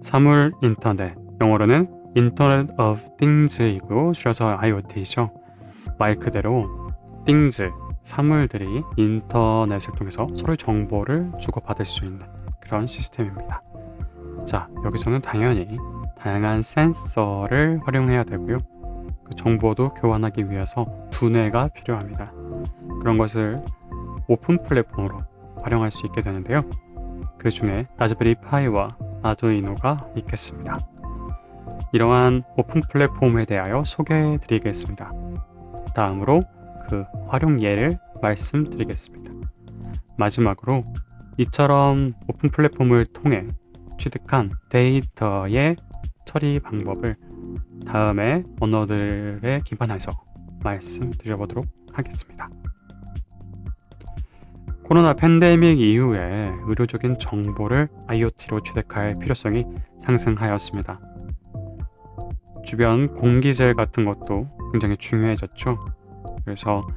사물 인터넷, 영어로는 Internet of Things이고 줄여서 IoT죠. 말 그대로 things, 사물들이 인터넷을 통해서 서로의 정보를 주고받을 수 있는 그런 시스템입니다. 자, 여기서는 당연히 다양한 센서를 활용해야 되고요. 그 정보도 교환하기 위해서 두뇌가 필요합니다. 그런 것을 오픈 플랫폼으로 활용할 수 있게 되는데요. 그 중에 라즈베리 파이와 아두이노가 있겠습니다. 이러한 오픈 플랫폼에 대하여 소개해 드리겠습니다. 다음으로 그 활용 예를 말씀드리겠습니다. 마지막으로 이처럼 오픈 플랫폼을 통해 취득한 데이터의 처리 방법을 다음에 언어들에 기반해서 말씀드려보도록 하겠습니다. 코로나 팬데믹 이후에 의료적인 정보를 IoT로 취득할 필요성이 상승하였습니다. 주변 공기질 같은 것도 굉장히 중요해졌죠. 그래서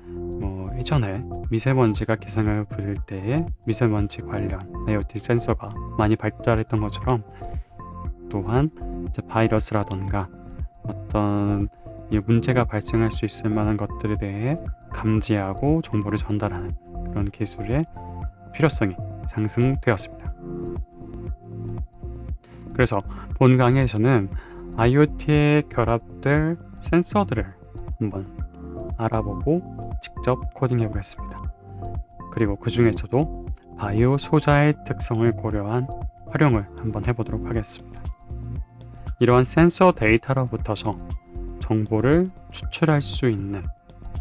예전에 미세먼지가 기승을 부릴 때에 미세먼지 관련 IoT 센서가 많이 발달했던 것처럼 또한 이제 바이러스라던가 어떤 문제가 발생할 수 있을 만한 것들에 대해 감지하고 정보를 전달하는 그런 기술의 필요성이 상승되었습니다. 그래서 본 강의에서는 IoT에 결합될 센서들을 한번 알아보고 직접 코딩해 보겠습니다. 그리고 그 중에서도 바이오 소자의 특성을 고려한 활용을 한번 해보도록 하겠습니다. 이러한 센서 데이터로부터서 정보를 추출할 수 있는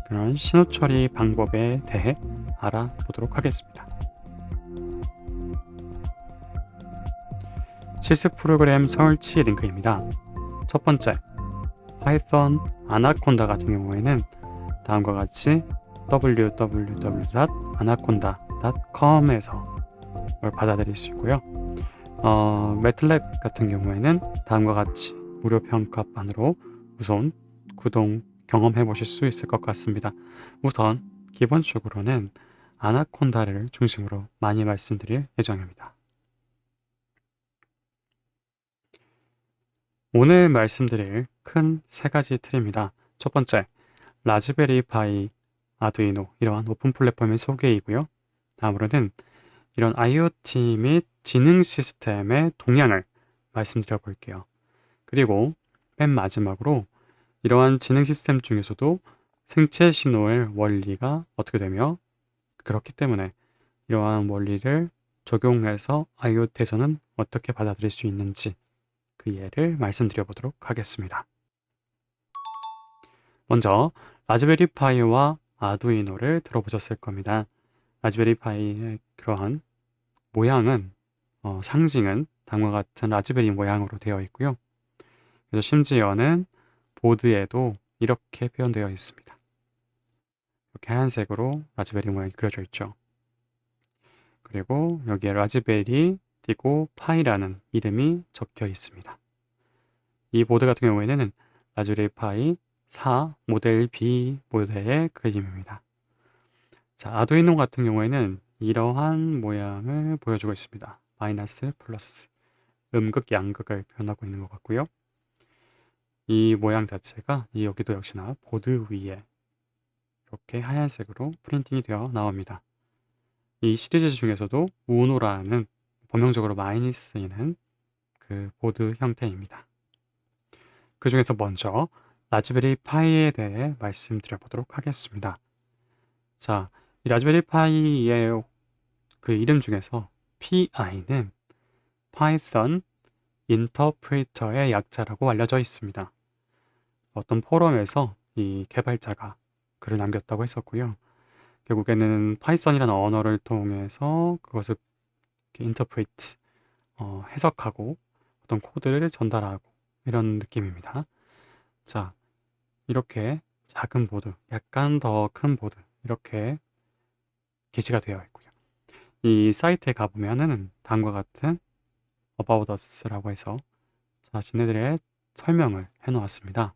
그런 신호 처리 방법에 대해 알아보도록 하겠습니다. 실습 프로그램 설치 링크입니다. 첫 번째, 파이썬 아나콘다 같은 경우에는 다음과 같이 www.anaconda.com에서 이걸 받아들일 수 있고요. 매틀랩 같은 경우에는 다음과 같이 무료 평가판으로 우선 구동 경험해 보실 수 있을 것 같습니다. 우선 기본적으로는 아나콘다를 중심으로 많이 말씀드릴 예정입니다. 오늘 말씀드릴 큰 세 가지 틀입니다. 첫 번째, 라즈베리 파이, 아두이노 이러한 오픈 플랫폼의 소개이고요. 다음으로는 이런 IoT 및 지능 시스템의 동향을 말씀드려 볼게요. 그리고 맨 마지막으로 이러한 지능 시스템 중에서도 생체 신호의 원리가 어떻게 되며 그렇기 때문에 이러한 원리를 적용해서 IoT에서는 어떻게 받아들일 수 있는지 그 예를 말씀드려 보도록 하겠습니다. 먼저 라즈베리 파이와 아두이노를 들어보셨을 겁니다. 라즈베리 파이의 그러한 모양은 상징은 다음과 같은 라즈베리 모양으로 되어 있고요. 그래서 심지어는 보드에도 이렇게 표현되어 있습니다. 이렇게 하얀색으로 라즈베리 모양이 그려져 있죠. 그리고 여기에 라즈베리 띄고 파이라는 이름이 적혀 있습니다. 이 보드 같은 경우에는 라즈베리 파이 4 모델 B 모델의 그림입니다. 자, 아두이노 같은 경우에는 이러한 모양을 보여주고 있습니다. 마이너스, 플러스, 음극, 양극을 표현하고 있는 것 같고요. 이 모양 자체가 여기도 역시나 보드 위에 이렇게 하얀색으로 프린팅이 되어 나옵니다. 이 시리즈 중에서도 우노라는 범용적으로 많이 쓰이는 그 보드 형태입니다. 그 중에서 먼저 라즈베리 파이에 대해 말씀드려 보도록 하겠습니다. 자, 이 라즈베리 파이의 그 이름 중에서 PI는 Python Interpreter의 약자라고 알려져 있습니다. 어떤 포럼에서 이 개발자가 글을 남겼다고 했었고요. 결국에는 파이썬이라는 언어를 통해서 그것을 interpret, 해석하고 어떤 코드를 전달하고 이런 느낌입니다. 자, 이렇게 작은 보드, 약간 더 큰 보드 이렇게 게시가 되어 있고요. 이 사이트에 가보면은 다음과 같은 About Us라고 해서 자신네들의 설명을 해놓았습니다.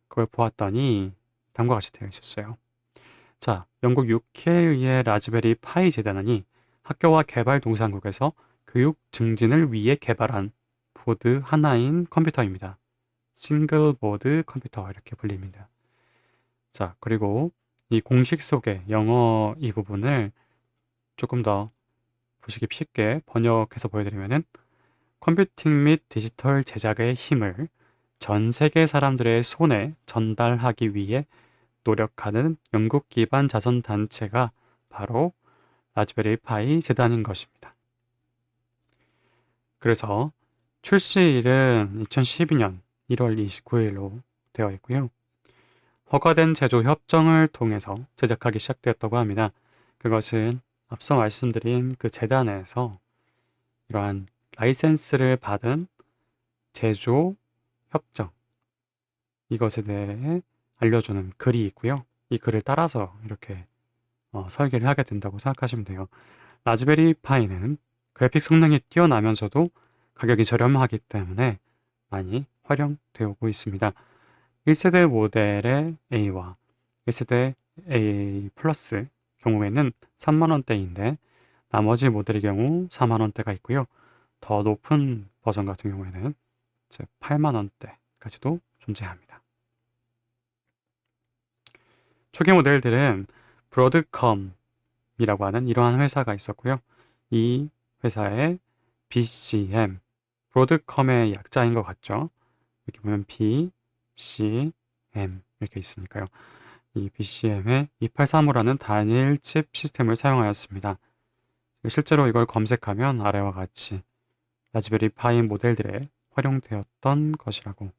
그걸 보았더니 다음과 같이 되어 있었어요. 자, 영국 UK에 의해 라즈베리 파이 재단이 학교와 개발동산국에서 교육 증진을 위해 개발한 보드 하나인 컴퓨터입니다. 싱글 보드 컴퓨터 이렇게 불립니다. 자, 그리고 이 공식 소개 영어 이 부분을 조금 더 보시기 쉽게 번역해서 보여드리면은 컴퓨팅 및 디지털 제작의 힘을 전 세계 사람들의 손에 전달하기 위해 노력하는 영국 기반 자선 단체가 바로 라즈베리 파이 재단인 것입니다. 그래서 출시일은 2012년 1월 29일로 되어 있고요. 허가된 제조 협정을 통해서 제작하기 시작되었다고 합니다. 그것은 앞서 말씀드린 그 재단에서 이러한 라이센스를 받은 제조 협정 이것에 대해 알려주는 글이 있고요. 이 글을 따라서 이렇게 설계를 하게 된다고 생각하시면 돼요. 라즈베리 파이는 그래픽 성능이 뛰어나면서도 가격이 저렴하기 때문에 많이 활용되고 있습니다. 1세대 모델의 A와 1세대 A 플러스 경우에는 3만 원대인데 나머지 모델의 경우 4만 원대가 있고요. 더 높은 버전 같은 경우에는 8만 원대까지도 존재합니다. 초기 모델들은 브로드컴이라고 하는 이러한 회사가 있었고요. 이 회사의 BCM, 브로드컴의 약자인 것 같죠? 이렇게 보면 BCM 이렇게 있으니까요. 이 BCM의 283호라는 단일 칩 시스템을 사용하였습니다. 실제로 이걸 검색하면 아래와 같이 라즈베리 파이 모델들에 활용되었던 것이라고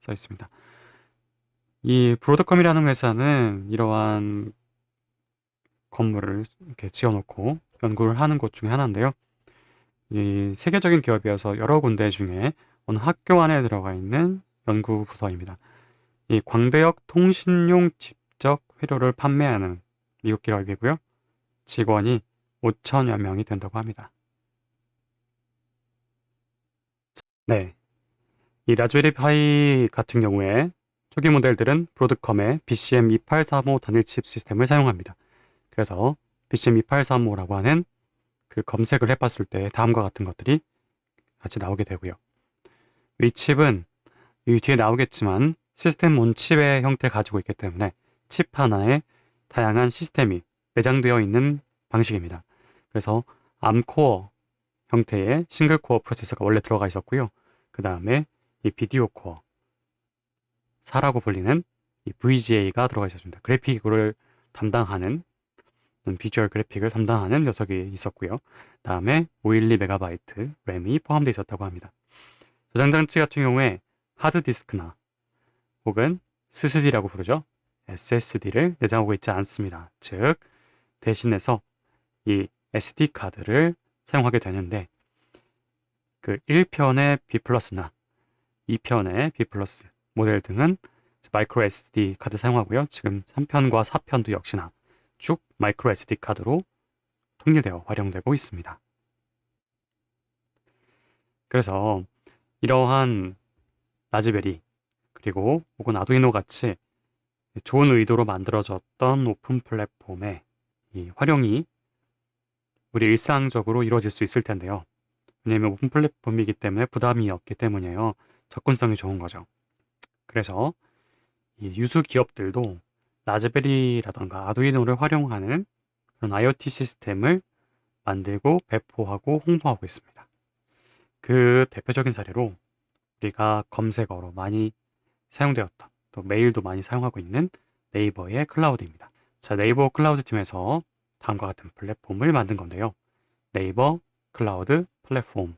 써 있습니다. 이 브로드컴이라는 회사는 이러한 건물을 이렇게 지어놓고 연구를 하는 곳 중에 하나인데요. 이 세계적인 기업이어서 여러 군데 중에 어느 학교 안에 들어가 있는 연구 부서입니다. 이 광대역 통신용 집적 회로를 판매하는 미국 기업이고요. 직원이 5천여 명이 된다고 합니다. 네, 이 라즈베리 파이 같은 경우에 초기 모델들은 브로드컴의 BCM2835 단일 칩 시스템을 사용합니다. 그래서 BCM2835라고 하는 그 검색을 해봤을 때 다음과 같은 것들이 같이 나오게 되고요. 이 칩은 이 뒤에 나오겠지만 시스템 온 칩의 형태를 가지고 있기 때문에 칩 하나에 다양한 시스템이 내장되어 있는 방식입니다. 그래서 암코어 형태의 싱글 코어 프로세서가 원래 들어가 있었고요. 그 다음에 이 비디오 코어 4라고 불리는 이 VGA가 들어가 있었습니다. 그래픽을 담당하는 비주얼 그래픽을 담당하는 녀석이 있었고요. 다음에 512MB 램이 포함되어 있었다고 합니다. 저장 장치 같은 경우에 하드디스크나 혹은 SSD라고 부르죠. SSD를 내장하고 있지 않습니다. 즉 대신해서 이 SD 카드를 사용하게 되는데 그 1편의 B 플러스나 2편의 B 플러스 모델 등은 마이크로 SD 카드 사용하고요. 지금 3편과 4편도 역시나 쭉 마이크로 SD 카드로 통일되어 활용되고 있습니다. 그래서 이러한 라즈베리 그리고 혹은 아두이노 같이 좋은 의도로 만들어졌던 오픈 플랫폼의 이 활용이 우리 일상적으로 이루어질 수 있을 텐데요. 왜냐하면 오픈 플랫폼이기 때문에 부담이 없기 때문이에요. 접근성이 좋은 거죠. 그래서 이 유수 기업들도 라즈베리라던가 아두이노를 활용하는 그런 IoT 시스템을 만들고 배포하고 홍보하고 있습니다. 그 대표적인 사례로 우리가 검색어로 많이 사용되었던 또 메일도 많이 사용하고 있는 네이버의 클라우드입니다. 자, 네이버 클라우드 팀에서 다음과 같은 플랫폼을 만든 건데요. 네이버 클라우드 플랫폼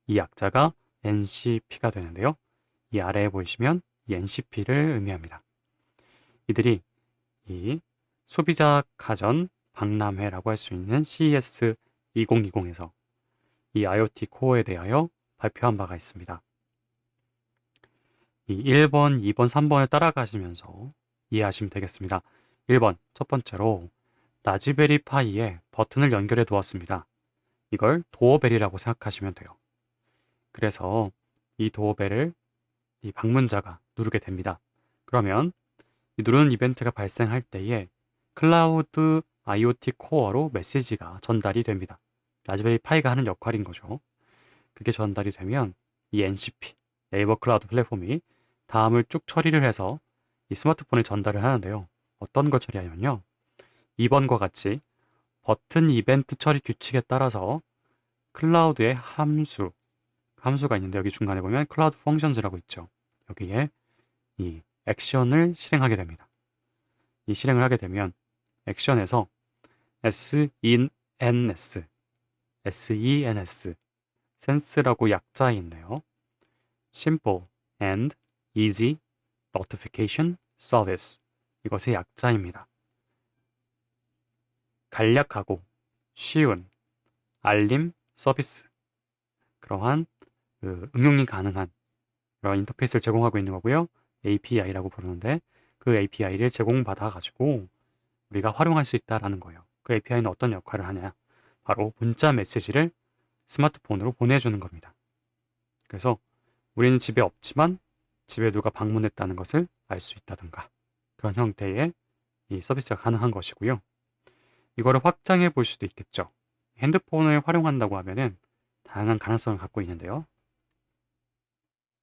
이 약자가 NCP가 되는데요. 이 아래에 보시면 이 NCP를 의미합니다. 이들이 이 소비자 가전 박람회라고 할 수 있는 CES 2020에서 이 IoT 코어에 대하여 발표한 바가 있습니다. 이 1번, 2번, 3번을 따라가시면서 이해하시면 되겠습니다. 1번, 첫 번째로 라즈베리 파이에 버튼을 연결해 두었습니다. 이걸 도어벨이라고 생각하시면 돼요. 그래서 이 도어벨을 이 방문자가 누르게 됩니다. 그러면 이 누르는 이벤트가 발생할 때에 클라우드 IoT 코어로 메시지가 전달이 됩니다. 라즈베리 파이가 하는 역할인 거죠. 그게 전달이 되면 이 NCP, 네이버 클라우드 플랫폼이 다음을 쭉 처리를 해서 이 스마트폰에 전달을 하는데요. 어떤 걸 처리하냐면요. 2번과 같이 버튼 이벤트 처리 규칙에 따라서 클라우드의 함수가 있는데 여기 중간에 보면 클라우드 펑션즈라고 있죠. 여기에 이 액션을 실행하게 됩니다. 이 실행을 하게 되면 액션에서 SENS, sense라고 약자에 있네요. Simple and Easy Notification Service. 이것의 약자입니다. 간략하고 쉬운 알림 서비스. 그러한 응용이 가능한 그런 인터페이스를 제공하고 있는 거고요. API라고 부르는데 그 API를 제공받아 가지고 우리가 활용할 수 있다라는 거예요. 그 API는 어떤 역할을 하냐? 바로 문자 메시지를 스마트폰으로 보내주는 겁니다. 그래서 우리는 집에 없지만 집에 누가 방문했다는 것을 알 수 있다든가 그런 형태의 이 서비스가 가능한 것이고요. 이거를 확장해 볼 수도 있겠죠. 핸드폰을 활용한다고 하면은 다양한 가능성을 갖고 있는데요.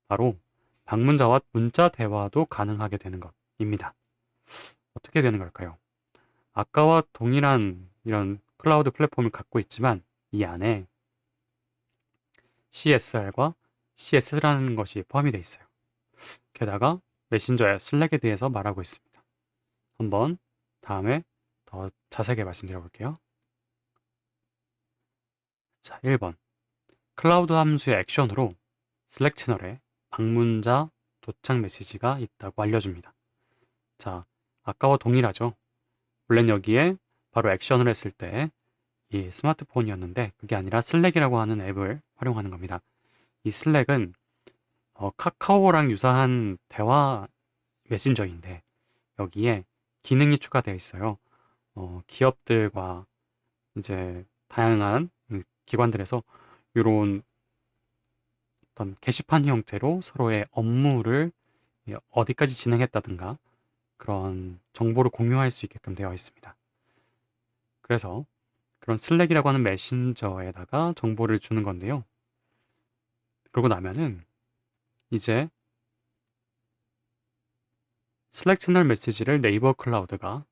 바로 방문자와 문자 대화도 가능하게 되는 것입니다. 어떻게 되는 걸까요? 아까와 동일한 이런 클라우드 플랫폼을 갖고 있지만 이 안에 CSR과 CS라는 것이 포함이 되어 있어요. 게다가 메신저 앱 슬랙에 대해서 말하고 있습니다. 한번 다음에 더 자세하게 말씀드려 볼게요. 자, 1번. 클라우드 함수의 액션으로 슬랙 채널에 방문자 도착 메시지가 있다고 알려줍니다. 자, 아까와 동일하죠? 원래는 여기에 바로 액션을 했을 때 이 스마트폰이었는데 그게 아니라 슬랙이라고 하는 앱을 활용하는 겁니다. 이 슬랙은 카카오랑 유사한 대화 메신저인데 여기에 기능이 추가되어 있어요. 기업들과 이제 다양한 기관들에서 이런 어떤 게시판 형태로 서로의 업무를 어디까지 진행했다든가 그런 정보를 공유할 수 있게끔 되어 있습니다. 그래서 그런 슬랙이라고 하는 메신저에다가 정보를 주는 건데요. 그러고 나면은 이제 슬랙 채널 메시지를 네이버 클라우드가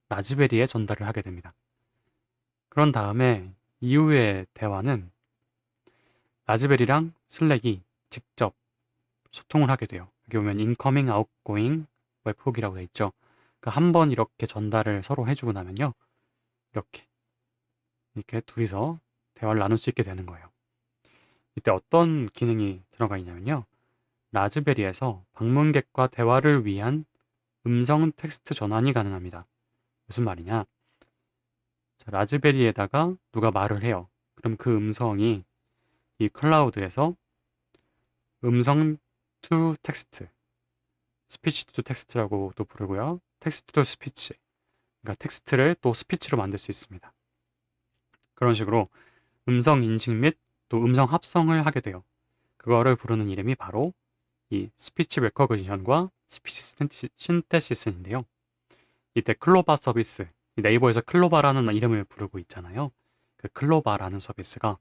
라즈베리에 전달을 하게 됩니다. 그런 다음에 이후의 대화는 라즈베리랑 슬랙이 직접 소통을 하게 돼요. 여기 보면 incoming, outgoing, 웹훅이라고 되어 있죠. 그러니까 한번 이렇게 전달을 서로 해주고 나면요. 이렇게 둘이서 대화를 나눌 수 있게 되는 거예요. 이때 어떤 기능이 들어가 있냐면요. 라즈베리에서 방문객과 대화를 위한 음성 텍스트 전환이 가능합니다. 무슨 말이냐? 자, 라즈베리에다가 누가 말을 해요. 그럼 그 음성이 이 클라우드에서 음성 투 텍스트, 스피치 투 텍스트라고도 부르고요. 텍스트 투 스피치. 그러니까 텍스트를 또 스피치로 만들 수 있습니다. 그런 식으로 음성 인식 및 또 음성 합성을 하게 돼요. 그거를 부르는 이름이 바로 이 스피치 레코그니션과 스피치 신테시스인데요. 이때 클로바 서비스, 네이버에서 클로바라는 이름을 부르고 있잖아요. 그 클로바라는 서비스가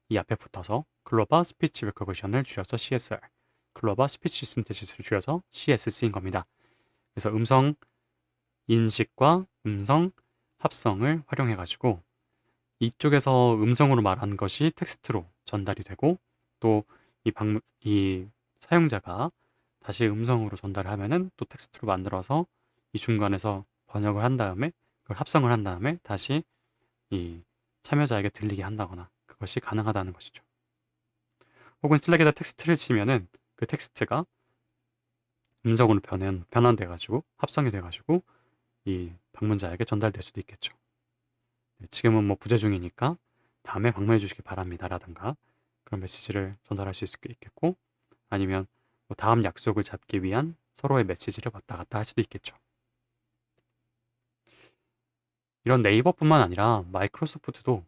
이 앞에 붙어서 클로바 스피치 레코그니션을 줄여서 CSR, 클로바 스피치 신테시스를 줄여서 CSC인 겁니다. 그래서 음성 인식과 음성 합성을 활용해가지고 이쪽에서 음성으로 말한 것이 텍스트로 전달이 되고 또 이 사용자가 다시 음성으로 전달을 하면은 또 텍스트로 만들어서 이 중간에서 번역을 한 다음에 그걸 합성을 한 다음에 다시 이 참여자에게 들리게 한다거나 그것이 가능하다는 것이죠. 혹은 슬랙에다 텍스트를 치면은 그 텍스트가 음성으로 변환돼 가지고 합성이 돼 가지고 이 방문자에게 전달될 수도 있겠죠. 지금은 뭐 부재 중이니까 다음에 방문해 주시기 바랍니다라든가 그런 메시지를 전달할 수 있겠고 아니면 뭐 다음 약속을 잡기 위한 서로의 메시지를 왔다 갔다 할 수도 있겠죠. 이런 네이버뿐만 아니라 마이크로소프트도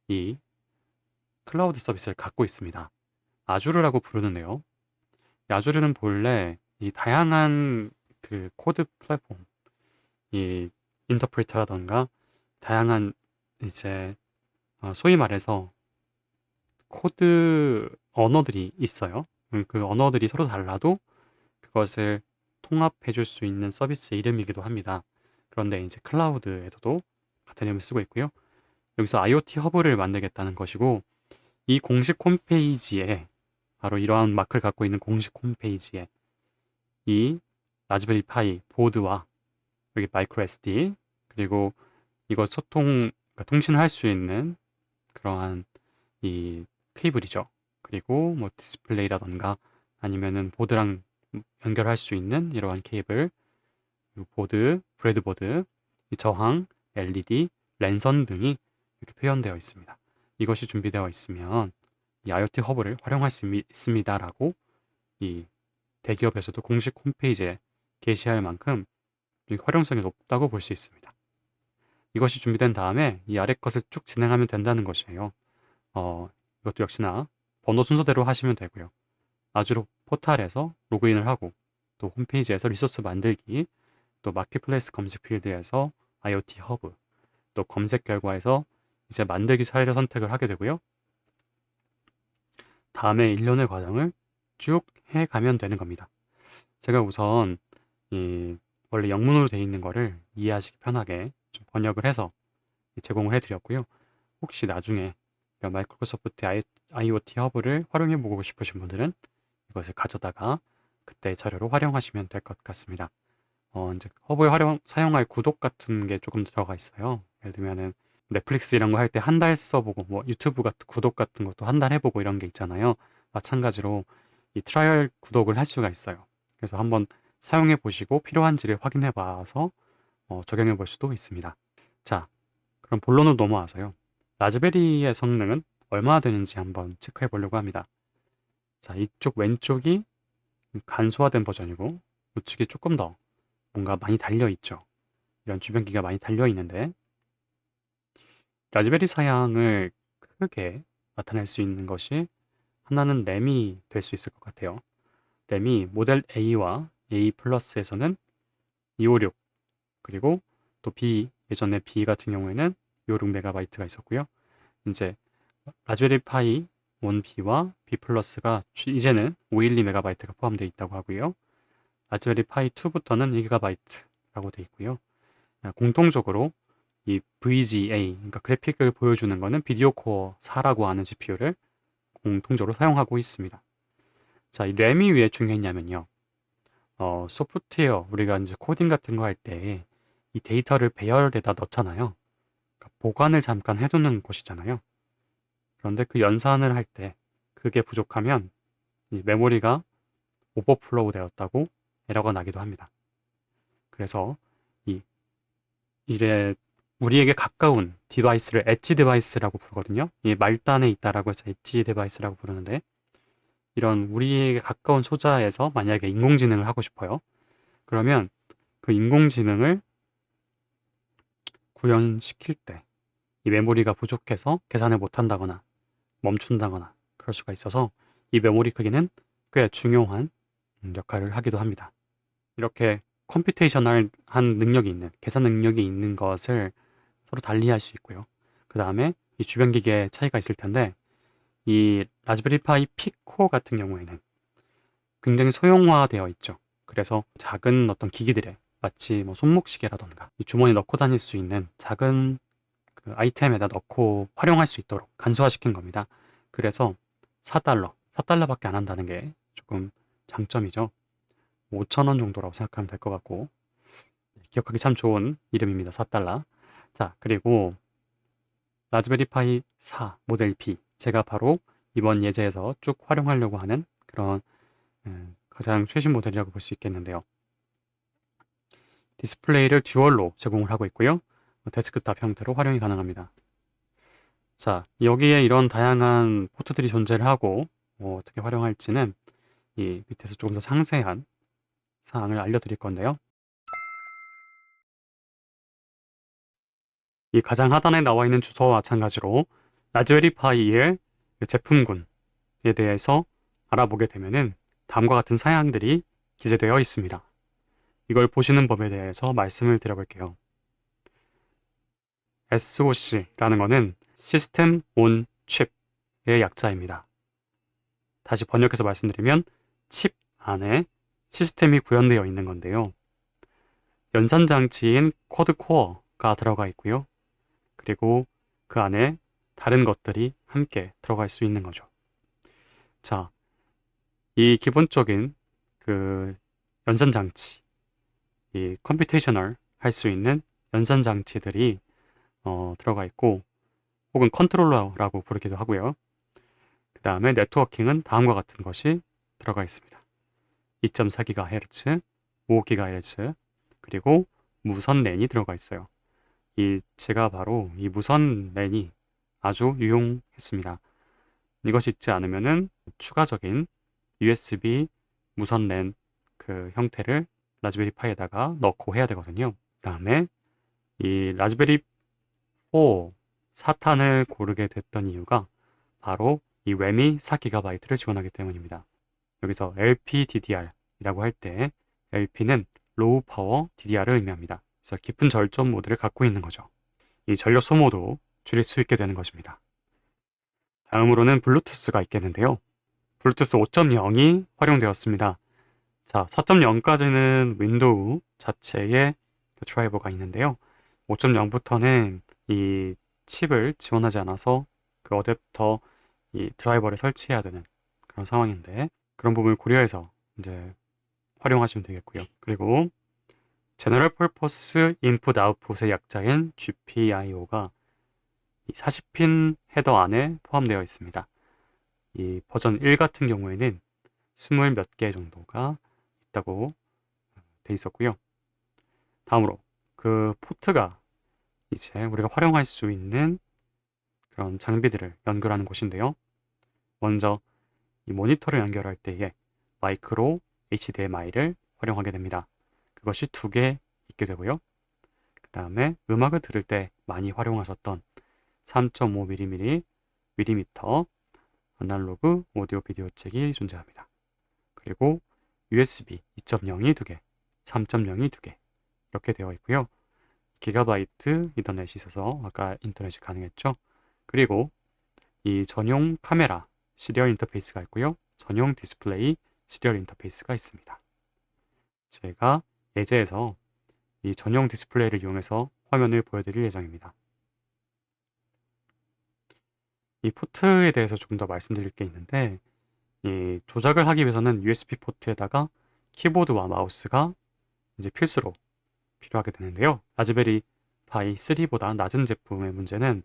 이 클라우드 서비스를 갖고 있습니다. 아주르라고 부르는데요. 이 아주르는 본래 이 다양한 그 코드 플랫폼, 이 인터프리터라던가 다양한 이제 소위 말해서 코드 언어들이 있어요. 그 언어들이 서로 달라도 그것을 통합해 줄 수 있는 서비스 이름이기도 합니다. 그런데 이제 클라우드에서도 같은 이름을 쓰고 있고요. 여기서 IoT 허브를 만들겠다는 것이고, 이 공식 홈페이지에, 바로 이러한 마크를 갖고 있는 공식 홈페이지에 이 라즈베리 파이 보드와 여기 마이크로 SD, 그리고 이거 그러니까 통신을 할 수 있는 그러한 이 케이블이죠. 그리고 뭐 디스플레이라던가 아니면은 보드랑 연결할 수 있는 이러한 케이블, 그리고 보드, 브레드보드, 이 저항, LED, 랜선 등이 이렇게 표현되어 있습니다. 이것이 준비되어 있으면 이 IoT 허브를 활용할 수 있습니다라고 이 대기업에서도 공식 홈페이지에 게시할 만큼 활용성이 높다고 볼 수 있습니다. 이것이 준비된 다음에 이 아래 것을 쭉 진행하면 된다는 것이에요. 이것도 역시나 번호 순서대로 하시면 되고요. 아주로 포탈에서 로그인을 하고, 또 홈페이지에서 리소스 만들기, 또 마켓플레이스 검색 필드에서 IoT 허브, 또 검색 결과에서 이제 만들기 사례를 선택을 하게 되고요. 다음에 일련의 과정을 쭉 해가면 되는 겁니다. 제가 우선 원래 영문으로 되어 있는 거를 이해하시기 편하게 좀 번역을 해서 제공을 해드렸고요. 혹시 나중에 마이크로소프트 IoT 허브를 활용해 보고 싶으신 분들은 이것을 가져다가 그때 자료로 활용하시면 될 것 같습니다. 이제 허브에 사용할 구독 같은 게 조금 들어가 있어요. 예를 들면은 넷플릭스 이런 거 할 때 한 달 써보고, 뭐 유튜브 같은 구독 같은 것도 한 달 해보고 이런 게 있잖아요. 마찬가지로 이 트라이얼 구독을 할 수가 있어요. 그래서 한번 사용해 보시고 필요한지를 확인해 봐서 적용해 볼 수도 있습니다. 자, 그럼 본론으로 넘어와서요. 라즈베리의 성능은 얼마나 되는지 한번 체크해 보려고 합니다. 자, 이쪽 왼쪽이 간소화된 버전이고 우측이 조금 더 뭔가 많이 달려 있죠. 이런 주변기가 많이 달려 있는데, 라즈베리 사양을 크게 나타낼 수 있는 것이 하나는 램이 될 수 있을 것 같아요. 램이 모델 A와 A 플러스에서는 256, 그리고 또 B, 예전에 B 같은 경우에는 256MB가 있었고요. 이제 라즈베리 파이 1B와 B 플러스가 이제는 512MB가 포함되어 있다고 하고요. 라즈베리 파이 2부터는 2GB라고 되어 있고요. 공통적으로 이 VGA, 그러니까 그래픽을 보여주는 거는 비디오 코어 4라고 하는 GPU를 공통적으로 사용하고 있습니다. 자, 이 램이 왜 중요했냐면요. 소프트웨어, 우리가 이제 코딩 같은 거 할 때 이 데이터를 배열에다 넣잖아요. 그러니까 보관을 잠깐 해두는 곳이잖아요. 그런데 그 연산을 할 때 그게 부족하면 이 메모리가 오버플로우 되었다고 에러가 나기도 합니다. 그래서 이 이래 우리에게 가까운 디바이스를 엣지 디바이스라고 부르거든요. 이 말단에 있다라고 해서 엣지 디바이스라고 부르는데, 이런 우리에게 가까운 소자에서 만약에 인공지능을 하고 싶어요. 그러면 그 인공지능을 구현시킬 때 이 메모리가 부족해서 계산을 못한다거나 멈춘다거나 그럴 수가 있어서 이 메모리 크기는 꽤 중요한 역할을 하기도 합니다. 이렇게 컴퓨테이셔널한 능력이 있는, 계산 능력이 있는 것을 서로 달리할 수 있고요. 그 다음에 이 주변 기계에 차이가 있을 텐데, 이 라즈베리 파이 피코 같은 경우에는 굉장히 소형화되어 있죠. 그래서 작은 어떤 기기들에 마치 뭐 손목시계라던가 이 주머니에 넣고 다닐 수 있는 작은 그 아이템에다 넣고 활용할 수 있도록 간소화시킨 겁니다. 그래서 4달러밖에 안 한다는 게 조금 장점이죠. 5,000원 정도라고 생각하면 될 것 같고, 기억하기 참 좋은 이름입니다. 4달러. 자, 그리고 라즈베리 파이 4 모델 B, 제가 바로 이번 예제에서 쭉 활용하려고 하는 그런 가장 최신 모델이라고 볼 수 있겠는데요. 디스플레이를 듀얼로 제공을 하고 있고요. 데스크탑 형태로 활용이 가능합니다. 자, 여기에 이런 다양한 포트들이 존재를 하고 어떻게 활용할지는 이 밑에서 조금 더 상세한 사항을 알려드릴 건데요. 이 가장 하단에 나와 있는 주소와 마찬가지로 라즈베리 파이의 제품군에 대해서 알아보게 되면은 다음과 같은 사양들이 기재되어 있습니다. 이걸 보시는 법에 대해서 말씀을 드려볼게요. SOC라는 거는 시스템 온 칩의 약자입니다. 다시 번역해서 말씀드리면 칩 안에 시스템이 구현되어 있는 건데요. 연산장치인 쿼드코어가 들어가 있고요. 그리고 그 안에 다른 것들이 함께 들어갈 수 있는 거죠. 자, 이 기본적인 그 연산장치, 이 컴퓨테이셔널 할 수 있는 연산장치들이 들어가 있고, 혹은 컨트롤러라고 부르기도 하고요. 그 다음에 네트워킹은 다음과 같은 것이 들어가 있습니다. 2.4GHz, 5GHz, 그리고 무선 랜이 들어가 있어요. 제가 바로 이 무선 랜이 아주 유용했습니다. 이것이 있지 않으면은 추가적인 USB 무선 랜 그 형태를 라즈베리 파이에다가 넣고 해야 되거든요. 그 다음에 이 라즈베리 4 4탄을 고르게 됐던 이유가 바로 이 램이 4GB를 지원하기 때문입니다. 여기서 LPDDR이라고 할 때 LP는 로우 파워 DDR을 의미합니다. 그래서 깊은 절전 모드를 갖고 있는 거죠. 이 전력 소모도 줄일 수 있게 되는 것입니다. 다음으로는 블루투스가 있겠는데요. 블루투스 5.0이 활용되었습니다. 자, 4.0까지는 윈도우 자체의 드라이버가 있는데요. 5.0부터는 이 칩을 지원하지 않아서 그 어댑터 이 드라이버를 설치해야 되는 그런 상황인데, 그런 부분을 고려해서 이제 활용하시면 되겠고요. 그리고 제너럴 퍼포스 인풋 아웃풋의 약자인 GPIO가 이 40핀 헤더 안에 포함되어 있습니다. 이 버전 1 같은 경우에는 20 몇 개 정도가 있다고 돼 있었고요. 다음으로 그 포트가 이제 우리가 활용할 수 있는 그런 장비들을 연결하는 곳인데요. 먼저 이 모니터를 연결할 때에 마이크로 HDMI를 활용하게 됩니다. 그것이 2개 있게 되고요. 그 다음에 음악을 들을 때 많이 활용하셨던 3.5mm 아날로그 오디오 비디오 잭이 존재합니다. 그리고 USB 2.0이 2개, 3.0이 2개 이렇게 되어 있고요. 기가바이트 이더넷이 있어서 아까 인터넷이 가능했죠. 그리고 이 전용 카메라 시리얼 인터페이스가 있고요. 전용 디스플레이 시리얼 인터페이스가 있습니다. 제가 예제에서 이 전용 디스플레이를 이용해서 화면을 보여드릴 예정입니다. 이 포트에 대해서 조금 더 말씀드릴 게 있는데, 이 조작을 하기 위해서는 USB 포트에다가 키보드와 마우스가 이제 필수로 필요하게 되는데요. 라즈베리 파이 3보다 낮은 제품의 문제는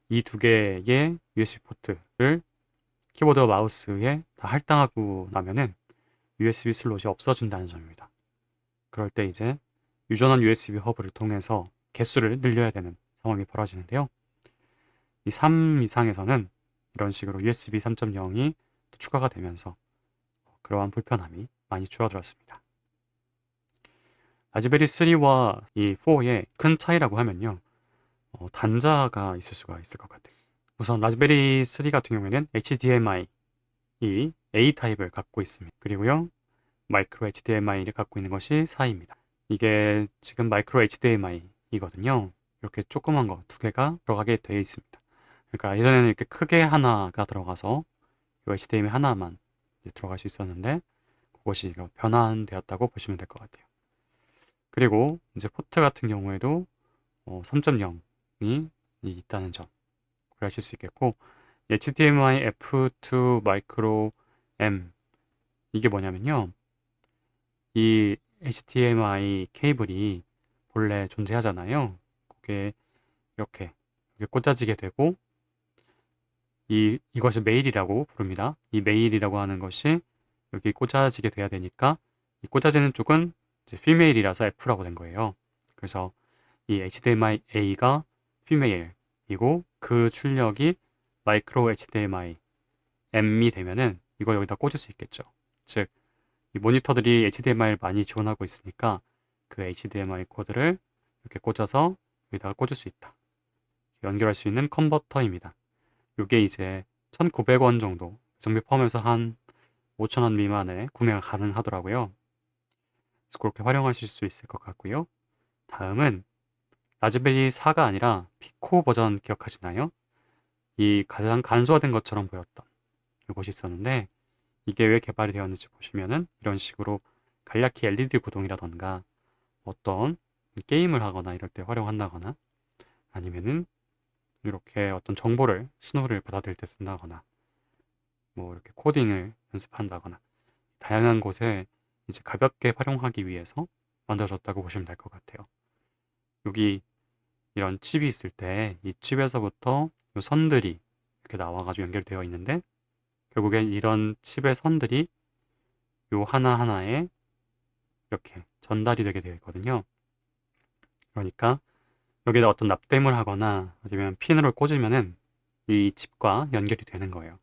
이 2개의 USB 포트를 키보드와 마우스에 다 할당하고 나면은 USB 슬롯이 없어진다는 점입니다. 그럴 때 이제 유전한 USB 허브를 통해서 개수를 늘려야 되는 상황이 벌어지는데요. 이 3 이상에서는 이런 식으로 USB 3.0이 추가가 되면서 그러한 불편함이 많이 줄어들었습니다. 라즈베리 3와 이 4의 큰 차이라고 하면요. 단자가 있을 수가 있을 것 같아요. 우선 라즈베리 3 같은 경우에는 HDMI 이 A 타입을 갖고 있습니다. 그리고요. 마이크로 HDMI를 갖고 있는 것이 4입니다. 이게 지금 마이크로 HDMI이거든요. 이렇게 조그만 거 2개가 들어가게 되어 있습니다. 그러니까 예전에는 이렇게 크게 하나가 들어가서 이 HDMI 하나만 들어갈 수 있었는데, 그것이 변환되었다고 보시면 될 것 같아요. 그리고 이제 포트 같은 경우에도 3.0이 있다는 점 고려하실 수 있겠고, HDMI F2 마이크로 M 이게 뭐냐면요. 이 HDMI 케이블이 본래 존재하잖아요. 그게 이렇게 꽂아지게 되고, 이것을 메일이라고 부릅니다. 이 메일이라고 하는 것이 여기 꽂아지게 돼야 되니까 이 꽂아지는 쪽은 이제 피메일이라서 F라고 된 거예요. 그래서 이 HDMI A가 피메일이고 그 출력이 마이크로 HDMI M이 되면은 이걸 여기다 꽂을 수 있겠죠. 즉, 이 모니터들이 HDMI를 많이 지원하고 있으니까 그 HDMI 코드를 이렇게 꽂아서 여기다가 꽂을 수 있다. 연결할 수 있는 컨버터입니다. 이게 이제 1,900원 정도, 정비 포함해서 한 5,000원 미만에 구매가 가능하더라고요. 그래서 그렇게 활용하실 수 있을 것 같고요. 다음은 라즈베리 4가 아니라 피코 버전 기억하시나요? 이 가장 간소화된 것처럼 보였던 이것이 있었는데 이게 왜 개발이 되었는지 보시면은 이런 식으로 간략히 LED 구동이라던가 어떤 게임을 하거나 이럴 때 활용한다거나 아니면은 이렇게 어떤 정보를 신호를 받아들일 때 쓴다거나 뭐 이렇게 코딩을 연습한다거나 다양한 곳에 이제 가볍게 활용하기 위해서 만들어졌다고 보시면 될 것 같아요. 여기 이런 칩이 있을 때 이 칩에서부터 요 선들이 이렇게 나와가지고 연결되어 있는데 결국엔 이런 칩의 선들이 요 하나하나에 이렇게 전달이 되게 되어 있거든요. 그러니까 여기다 어떤 납땜을 하거나 아니면 핀으로 꽂으면은 이 칩과 연결이 되는 거예요.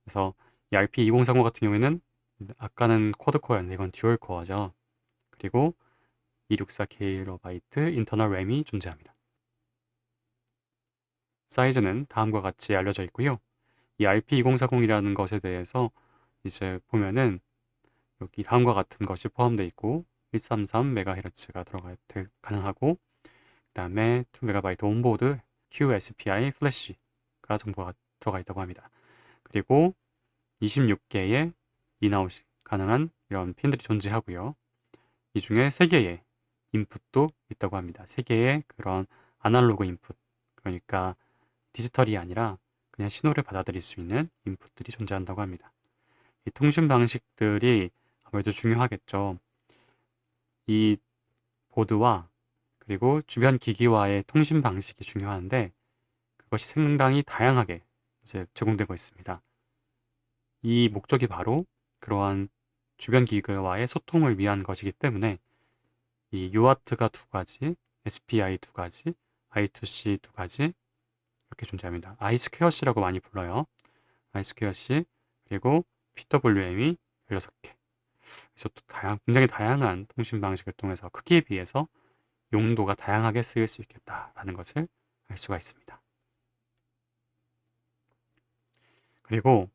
그래서 이 RP2040 같은 경우에는 아까는 쿼드코어였는데 이건 듀얼코어죠. 그리고 264KB 인터널 램이 존재합니다. 사이즈는 다음과 같이 알려져 있고요. 이 RP2040이라는 것에 대해서 이제 보면은 여기 다음과 같은 것이 포함되어 있고 133MHz가 가능하고 그다음에 2MB 온보드 QSPI 플래시가 정보가 들어가 있다고 합니다. 그리고 26개의 인아웃이 가능한 이런 핀들이 존재하고요. 이 중에 3개의 인풋도 있다고 합니다. 3개의 그런 아날로그 인풋, 그러니까 디지털이 아니라 그냥 신호를 받아들일 수 있는 인풋들이 존재한다고 합니다. 이 통신 방식들이 아무래도 중요하겠죠. 이 보드와 그리고 주변 기기와의 통신 방식이 중요한데 그것이 상당히 다양하게 이제 제공되고 있습니다. 이 목적이 바로 그러한 주변 기기와의 소통을 위한 것이기 때문에 이 UART가 2가지, SPI 2가지, I2C 2가지 이렇게 존재합니다. iSquareC라고 많이 불러요. iSquareC 그리고 PWM이 16개. 그래서 또 굉장히 다양한 통신 방식을 통해서 크기에 비해서 용도가 다양하게 쓰일 수 있겠다라는 것을 알 수가 있습니다. 그리고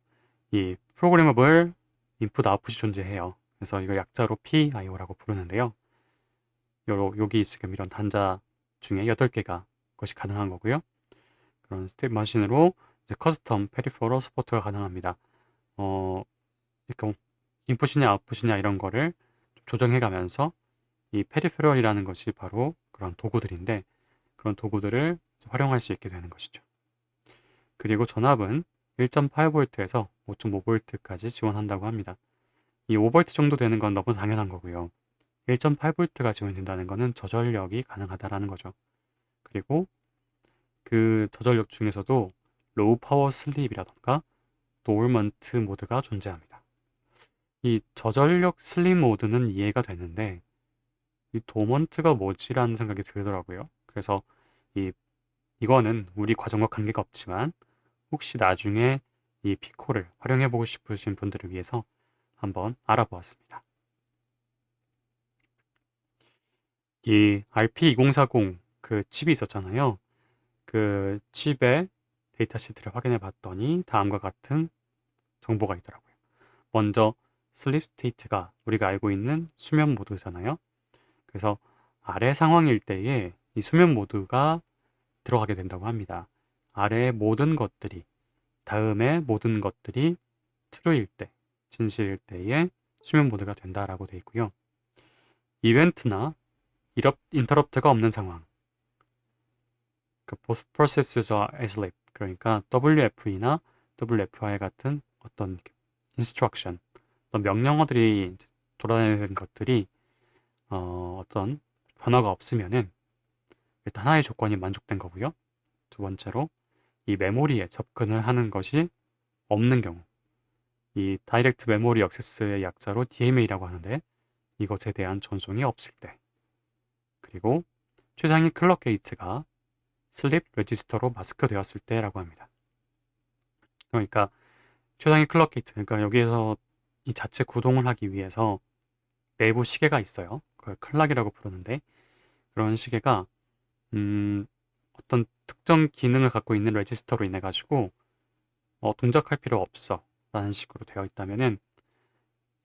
이 프로그래머블 인풋 아웃풋이 존재해요. 그래서 이거 약자로 PIO라고 부르는데요. 여기 지금 이런 단자 중에 8개가 것이 가능한 거고요. 그런 스텝 머신으로 이제 커스텀 페리퍼럴 서포트가 가능합니다. 그러니까 인풋이냐 아웃풋이냐 이런 거를 조정해 가면서 이 페리페럴이라는 것이 바로 그런 도구들인데 그런 도구들을 활용할 수 있게 되는 것이죠. 그리고 전압은 1.8V에서 5.5V까지 지원한다고 합니다. 이 5V 정도 되는 건 너무 당연한 거고요. 1.8V가 지원된다는 것은 저전력이 가능하다라는 거죠. 그리고 그 저전력 중에서도 로우 파워 슬립이라던가 도어먼트 모드가 존재합니다. 이 저전력 슬립 모드는 이해가 되는데 이 도어먼트가 뭐지라는 생각이 들더라고요. 그래서 이거는 우리 과정과 관계가 없지만 혹시 나중에 이 피코를 활용해 보고 싶으신 분들을 위해서 한번 알아보았습니다. 이 RP2040 그 칩이 있었잖아요. 그 칩의 데이터 시트를 확인해 봤더니 다음과 같은 정보가 있더라고요. 먼저 슬립 스테이트가 우리가 알고 있는 수면 모드잖아요. 그래서 아래 상황일 때에 이 수면 모드가 들어가게 된다고 합니다. 아래의 모든 것들이 다음에 모든 것들이 true일 때, 진실일 때에 수면 모드가 된다라고 되어 있고요. 이벤트나 인터럽트가 없는 상황, 그 both processes are asleep, 그러니까 WFE나 WFI 같은 어떤 instruction, 어떤 명령어들이 돌아다니는 것들이 어떤 변화가 없으면은 일단 하나의 조건이 만족된 거고요. 두 번째로 이 메모리에 접근을 하는 것이 없는 경우, 이 다이렉트 메모리 액세스의 약자로 DMA라고 하는데 이것에 대한 전송이 없을 때, 그리고 최상위 클럭 게이트가 슬립 레지스터로 마스크 되었을 때라고 합니다. 그러니까 최상위 클럭 게이트, 그러니까 여기에서 이 자체 구동을 하기 위해서 내부 시계가 있어요. 그걸 클락이라고 부르는데 그런 시계가 어떤 특정 기능을 갖고 있는 레지스터로 인해 가지고 동작할 필요 없어 라는 식으로 되어 있다면은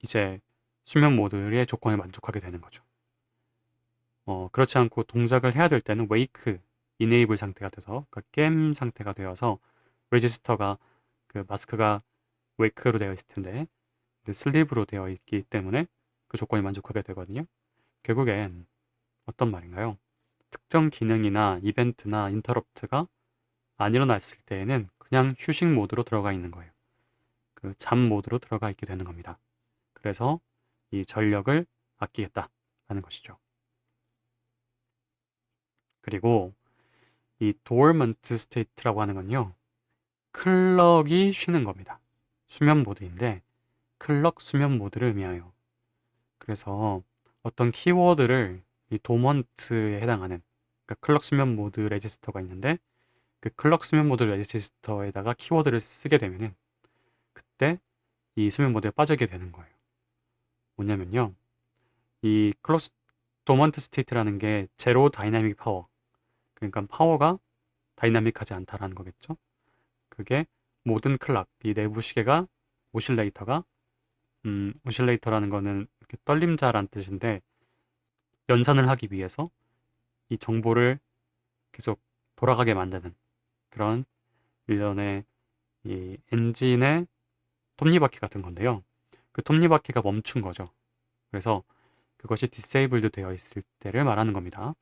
이제 수면 모드의 조건에 만족하게 되는 거죠. 그렇지 않고 동작을 해야 될 때는 웨이크 이네이블 상태가 돼서 그러니까 깸 상태가 되어서 레지스터가 그 마스크가 웨이크로 되어 있을 텐데 슬립으로 되어 있기 때문에 그 조건이 만족하게 되거든요. 결국엔 어떤 말인가요? 특정 기능이나 이벤트나 인터럽트가 안 일어났을 때에는 그냥 휴식 모드로 들어가 있는 거예요. 그 잠 모드로 들어가 있게 되는 겁니다. 그래서 이 전력을 아끼겠다라는 것이죠. 그리고 이 dormant state라고 하는 건요. 클럭이 쉬는 겁니다. 수면 모드인데 클럭 수면 모드를 의미해요. 그래서 어떤 키워드를 이 dormant에 해당하는 그러니까 클럭 수면 모드 레지스터가 있는데 그 클럭 수면 모드 레지스터에다가 키워드를 쓰게 되면은 그때 이 수면 모드에 빠지게 되는 거예요. 뭐냐면요. 이 클럭 도먼트 스테이트라는 게 제로 다이나믹 파워. 그러니까 파워가 다이나믹하지 않다라는 거겠죠. 그게 모든 클락, 이 내부 시계가 오실레이터가 오실레이터라는 거는 이렇게 떨림자란 뜻인데 연산을 하기 위해서 이 정보를 계속 돌아가게 만드는 그런 일련의 이 엔진의 톱니바퀴 같은 건데요. 그 톱니바퀴가 멈춘 거죠. 그래서 그것이 디세이블드 되어 있을 때를 말하는 겁니다.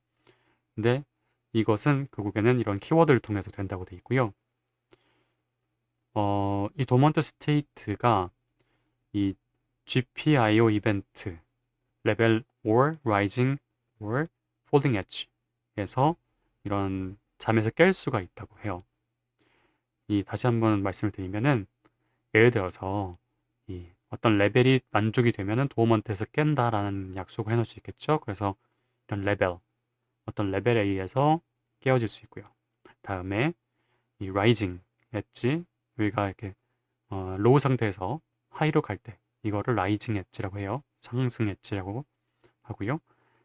근데 이것은 결국에는 이런 키워드를 통해서 된다고 되어 있고요. 이 도먼트 스테이트가 이 GPIO 이벤트 레벨 or rising or falling edge에서 이런 잠에서 깰 수가 있다고 해요. 이 다시 한번 말씀을 드리면은 예를 들어서 이 어떤 레벨이 만족이 되면은 도어먼트에서 깬다라는 약속을 해놓을 수 있겠죠. 그래서 이런 레벨 어떤 레벨에 의해서 깨어질 수 있고요. 다음에 이 rising 엣지 우리가 이렇게 로우 상태에서 하이로 갈 때 이거를 라이징 엣지라고 해요. 상승 엣지라고 하고요.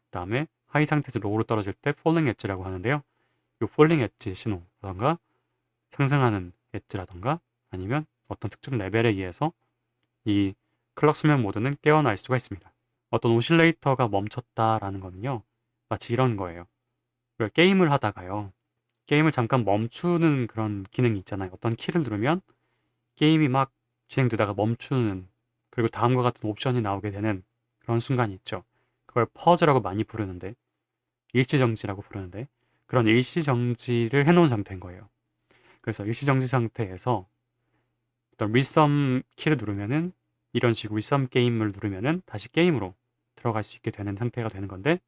그다음에 하이 상태에서 로우로 떨어질 때 falling 엣지라고 하는데요. 이 falling 엣지 신호라던가 상승하는 엣지라던가 아니면 어떤 특정 레벨에 의해서 이 클럭 수면 모드는 깨어날 수가 있습니다. 어떤 오실레이터가 멈췄다라는 거는요. 마치 이런 거예요. 우리가 게임을 하다가요. 게임을 잠깐 멈추는 그런 기능이 있잖아요. 어떤 키를 누르면 게임이 막 진행되다가 멈추는 그리고 다음과 같은 옵션이 나오게 되는 그런 순간이 있죠. 그걸 퍼즈라고 많이 부르는데 일시정지라고 부르는데 그런 일시정지를 해놓은 상태인 거예요. 그래서 일시정지 상태에서 어떤 리썸 키를 누르면은 이런 식으로 리썸 게임을 누르면은 다시 게임으로 들어갈 수 있게 되는 상태가 되는 건데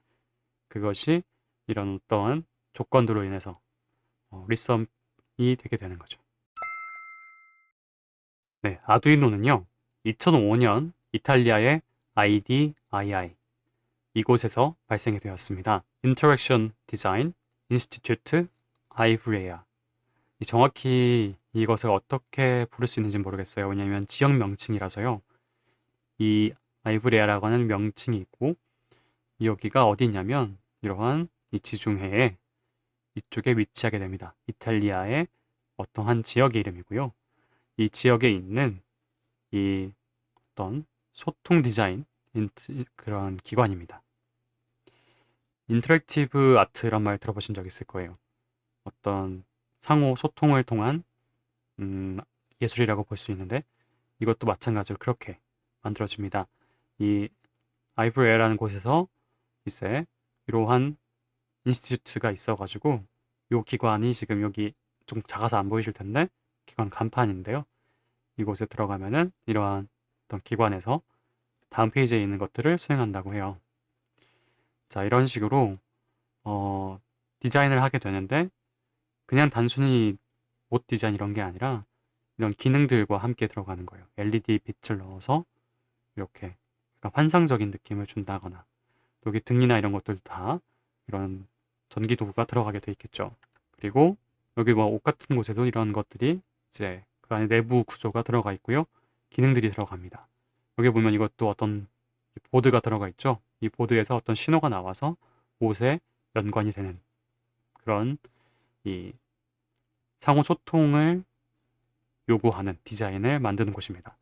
그것이 이런 어떠한 조건들로 인해서 리썸이 되게 되는 거죠. 네, 아두이노는요. 2005년 이탈리아의 IDII 이곳에서 발생이 되었습니다. Interaction Design Institute Ivrea. 정확히 이것을 어떻게 부를 수 있는지 모르겠어요. 왜냐하면 지역 명칭이라서요. 이 아이브레아라고 하는 명칭이 있고 여기가 어디 있냐면 이러한 이 지중해에 이쪽에 위치하게 됩니다. 이탈리아의 어떠한 지역의 이름이고요. 이 지역에 있는 이 어떤 소통 디자인 그런 기관입니다. 인터랙티브 아트란 말 들어보신 적 있을 거예요. 어떤 상호 소통을 통한 예술이라고 볼 수 있는데 이것도 마찬가지로 그렇게 만들어집니다. 이 아이브레라는 곳에서 이제 이러한 인스티튜트가 있어가지고 이 기관이 지금 여기 좀 작아서 안 보이실 텐데 기관 간판인데요. 이곳에 들어가면은 이러한 어떤 기관에서 다음 페이지에 있는 것들을 수행한다고 해요. 자, 이런 식으로 디자인을 하게 되는데 그냥 단순히 옷 디자인 이런 게 아니라 이런 기능들과 함께 들어가는 거예요. LED 빛을 넣어서 이렇게 약간 환상적인 느낌을 준다거나 여기 등이나 이런 것들 다 이런 전기 도구가 들어가게 돼 있겠죠. 그리고 여기 뭐 옷 같은 곳에도 이런 것들이 이제 그 안에 내부 구조가 들어가 있고요. 기능들이 들어갑니다. 여기 보면 이것도 어떤 보드가 들어가 있죠. 이 보드에서 어떤 신호가 나와서 옷에 연관이 되는 그런 이 상호 소통을 요구하는 디자인을 만드는 곳입니다.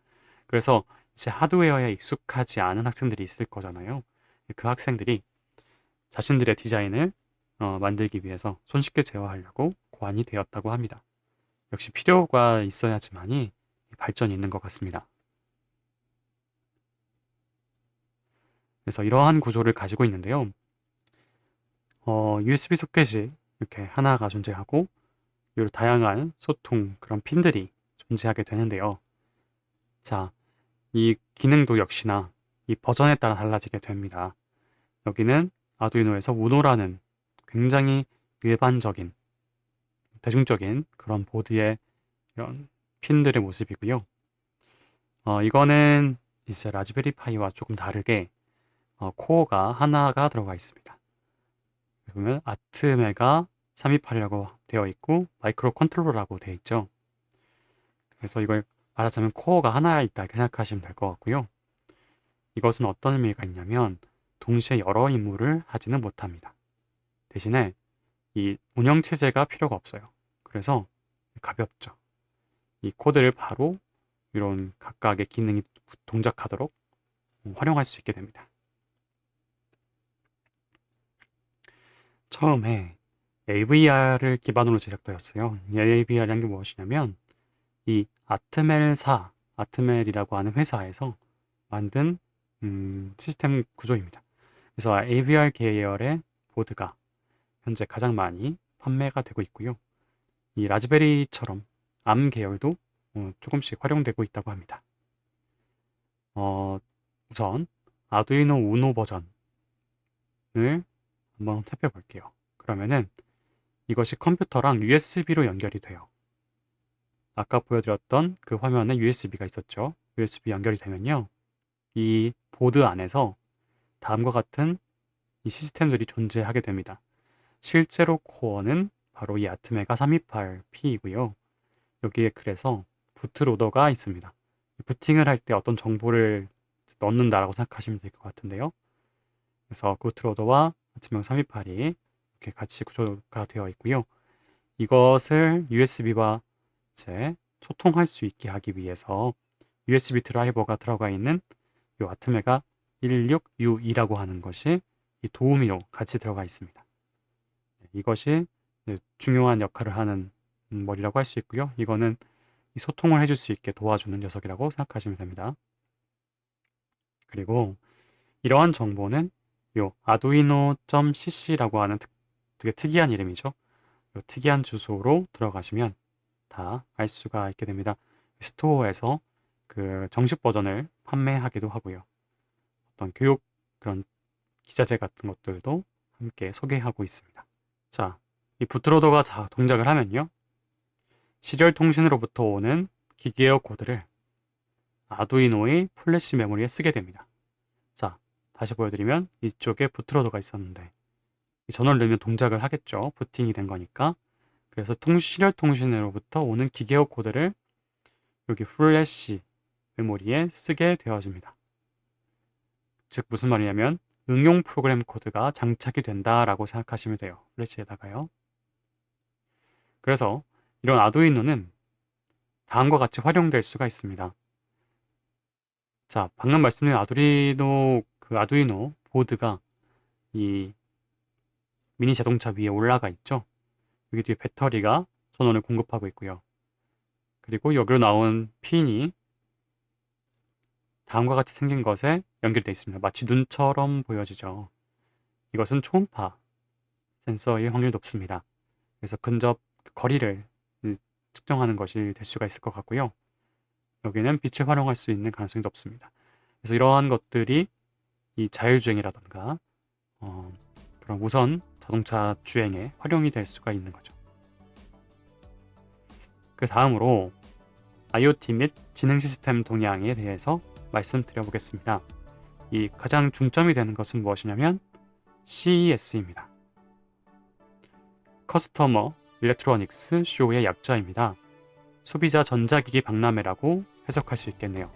그래서 이제 하드웨어에 익숙하지 않은 학생들이 있을 거잖아요. 그 학생들이 자신들의 디자인을 만들기 위해서 손쉽게 제어하려고 고안이 되었다고 합니다. 역시 필요가 있어야지만이 발전이 있는 것 같습니다. 그래서 이러한 구조를 가지고 있는데요. USB 소켓이 이렇게 하나가 존재하고 여러 다양한 소통 그런 핀들이 존재하게 되는데요. 자, 이 기능도 역시나 이 버전에 따라 달라지게 됩니다. 여기는 아두이노에서 우노라는 굉장히 일반적인 대중적인 그런 보드의 이런 핀들의 모습이고요. 이거는 이제 라즈베리 파이와 조금 다르게 코어가 하나가 들어가 있습니다. 보면 아트메가 328이라고 되어 있고 마이크로 컨트롤러라고 되어 있죠. 그래서 이걸 말하자면 코어가 하나 있다 이렇게 생각하시면 될 것 같고요. 이것은 어떤 의미가 있냐면 동시에 여러 임무를 하지는 못합니다. 대신에 이 운영체제가 필요가 없어요. 그래서 가볍죠. 이 코드를 바로 이런 각각의 기능이 동작하도록 활용할 수 있게 됩니다. 처음에 AVR을 기반으로 제작되었어요. 이 AVR이라는 게 무엇이냐면 이 아트멜이라고 하는 회사에서 만든 시스템 구조입니다. 그래서 AVR 계열의 보드가 현재 가장 많이 판매가 되고 있고요. 이 라즈베리처럼 암 계열도 조금씩 활용되고 있다고 합니다. 우선 아두이노 우노 버전을 한번 살펴볼게요. 그러면은 이것이 컴퓨터랑 USB로 연결이 돼요. 아까 보여드렸던 그 화면에 USB가 있었죠. USB 연결이 되면요. 이 보드 안에서 다음과 같은 이 시스템들이 존재하게 됩니다. 실제로 코어는 바로 이 아트메가 328P이고요. 여기에 그래서 부트로더가 있습니다. 부팅을 할 때 어떤 정보를 넣는다라고 생각하시면 될 것 같은데요. 그래서 부트로더와 아트메가 328이 이렇게 같이 구조가 되어 있고요. 이것을 USB와 이제 소통할 수 있게 하기 위해서 USB 드라이버가 들어가 있는 이 아트메가 16U2라고 하는 것이 이 도우미로 같이 들어가 있습니다. 이것이 중요한 역할을 하는 머리라고 할 수 있고요. 이거는 이 소통을 해줄 수 있게 도와주는 녀석이라고 생각하시면 됩니다. 그리고 이러한 정보는 요 arduino.cc라고 하는 되게 특이한 이름이죠. 요 특이한 주소로 들어가시면 다 알 수가 있게 됩니다. 스토어에서 그 정식 버전을 판매하기도 하고요. 어떤 교육 그런 기자재 같은 것들도 함께 소개하고 있습니다. 자, 이 부트로더가 동작을 하면요. 시리얼 통신으로부터 오는 기계어 코드를 아두이노의 플래시 메모리에 쓰게 됩니다. 자, 다시 보여드리면 이쪽에 부트로더가 있었는데 이 전원을 넣으면 동작을 하겠죠. 부팅이 된 거니까. 그래서 시리얼 통신으로부터 오는 기계어 코드를 여기 플래시 메모리에 쓰게 되어집니다. 즉 무슨 말이냐면 응용 프로그램 코드가 장착이 된다라고 생각하시면 돼요. 플래시에다가요. 그래서 이런 아두이노는 다음과 같이 활용될 수가 있습니다. 자, 방금 말씀드린 아두이노 보드가 이 미니 자동차 위에 올라가 있죠. 여기 뒤에 배터리가 전원을 공급하고 있고요. 그리고 여기로 나온 핀이 다음과 같이 생긴 것에 연결되어 있습니다. 마치 눈처럼 보여지죠. 이것은 초음파 센서의 확률이 높습니다. 그래서 근접 거리를 측정하는 것이 될 수가 있을 것 같고요. 여기는 빛을 활용할 수 있는 가능성이 높습니다. 그래서 이러한 것들이 이 자율주행이라던가 그런 우선 자동차 주행에 활용이 될 수가 있는 거죠. 그 다음으로 IoT 및 지능 시스템 동향에 대해서 말씀드려 보겠습니다. 이 가장 중점이 되는 것은 무엇이냐면 CES입니다. 커스터머 일렉트로닉스 쇼의 약자입니다. 소비자 전자기기 박람회라고 해석할 수 있겠네요.